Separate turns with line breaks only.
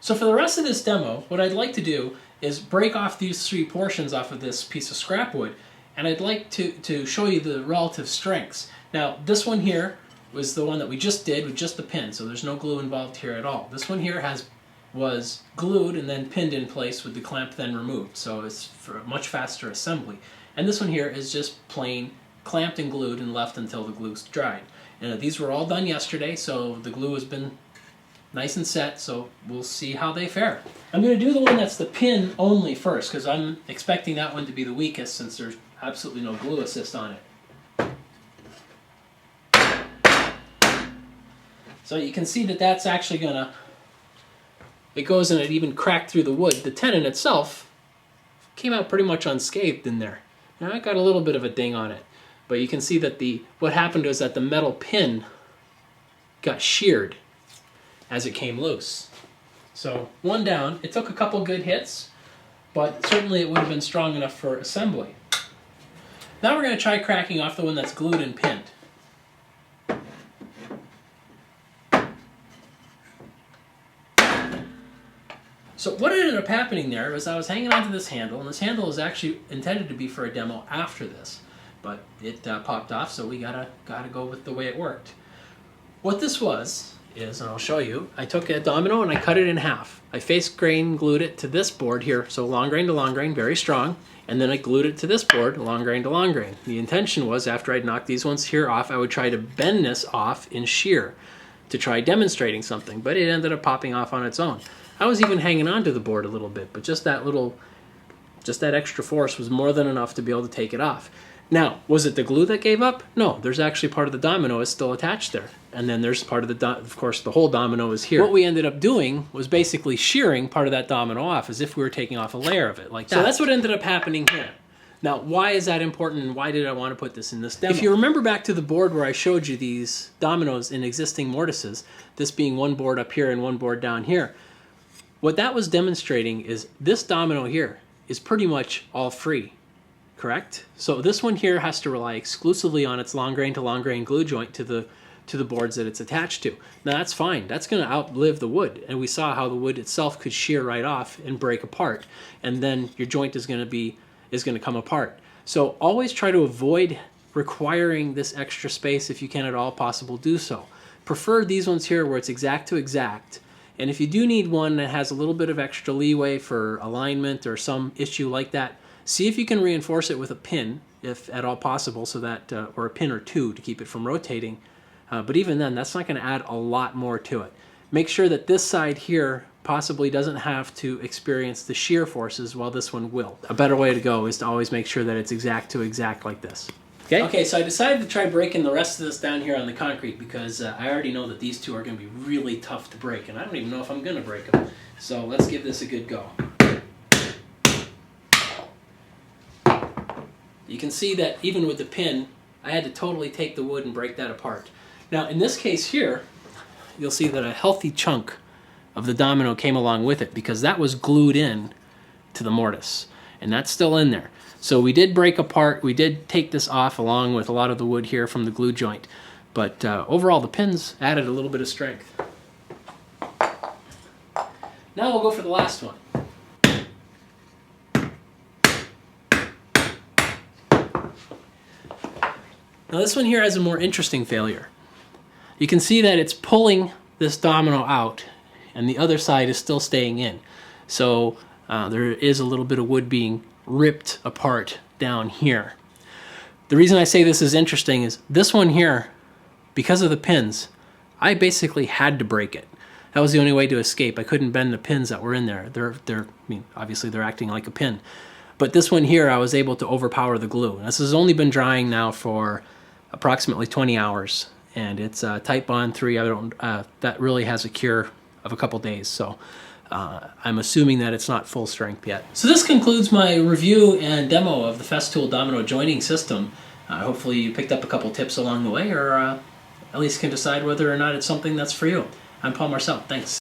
So for the rest of this demo, what I'd like to do is break off these three portions off of this piece of scrap wood, and I'd like to show you the relative strengths. Now, this one here was the one that we just did with just the pin, so there's no glue involved here at all. This one here was glued and then pinned in place with the clamp then removed, so it's for a much faster assembly. And this one here is just plain clamped and glued and left until the glue's dried. And these were all done yesterday, so the glue has been nice and set, so we'll see how they fare. I'm going to do the one that's the pin only first, because I'm expecting that one to be the weakest since there's absolutely no glue assist on it. So you can see that that's actually it goes and it even cracked through the wood. The tenon itself came out pretty much unscathed in there. Now I got a little bit of a ding on it, but you can see that what happened was that the metal pin got sheared as it came loose. So one down. It took a couple good hits, but certainly it would have been strong enough for assembly. Now we're going to try cracking off the one that's glued and pinned. So what ended up happening there was I was hanging onto this handle, and this handle is actually intended to be for a demo after this, but it popped off, so we gotta go with the way it worked. What this is, and I'll show you, I took a domino and I cut it in half. I face grain glued it to this board here, so long grain to long grain, very strong, and then I glued it to this board, long grain to long grain. The intention was after I'd knocked these ones here off, I would try to bend this off in shear to try demonstrating something, but it ended up popping off on its own. I was even hanging onto the board a little bit, but just that extra force was more than enough to be able to take it off. Now, was it the glue that gave up? No, there's actually part of the domino is still attached there. And then there's part of of course, the whole domino is here. What we ended up doing was basically shearing part of that domino off as if we were taking off a layer of it like that. So that's what ended up happening here. Now, why is that important and why did I want to put this in this demo? If you remember back to the board where I showed you these dominoes in existing mortises, this being one board up here and one board down here, what that was demonstrating is this domino here is pretty much all free. Correct? So this one here has to rely exclusively on its long grain to long grain glue joint to the boards that it's attached to. Now that's fine. That's going to outlive the wood, and we saw how the wood itself could shear right off and break apart, and then your joint is going to come apart. So always try to avoid requiring this extra space if you can at all possible. Do so. Prefer these ones here where it's exact to exact. And if you do need one that has a little bit of extra leeway for alignment or some issue like that, see if you can reinforce it with a pin, if at all possible, so that, or a pin or two to keep it from rotating. But even then, that's not going to add a lot more to it. Make sure that this side here possibly doesn't have to experience the shear forces while this one will. A better way to go is to always make sure that it's exact to exact like this. Okay, so I decided to try breaking the rest of this down here on the concrete because I already know that these two are going to be really tough to break, and I don't even know if I'm going to break them. So let's give this a good go. You can see that even with the pin, I had to totally take the wood and break that apart. Now in this case here, you'll see that a healthy chunk of the domino came along with it because that was glued in to the mortise, and that's still in there. So we did break apart, we did take this off along with a lot of the wood here from the glue joint, but overall the pins added a little bit of strength. Now we'll go for the last one. Now this one here has a more interesting failure. You can see that it's pulling this domino out and the other side is still staying in. So there is a little bit of wood being ripped apart down here. The reason I say this is interesting is this one here, because of the pins, I basically had to break it. That was the only way to escape. I couldn't bend the pins that were in there. I mean, obviously they're acting like a pin. But this one here, I was able to overpower the glue. And this has only been drying now for approximately 20 hours. And it's Type Bond 3. That really has a cure of a couple days. So I'm assuming that it's not full strength yet. So this concludes my review and demo of the Festool Domino Joining System. Hopefully you picked up a couple tips along the way, or at least can decide whether or not it's something that's for you. I'm Paul Marcel. Thanks.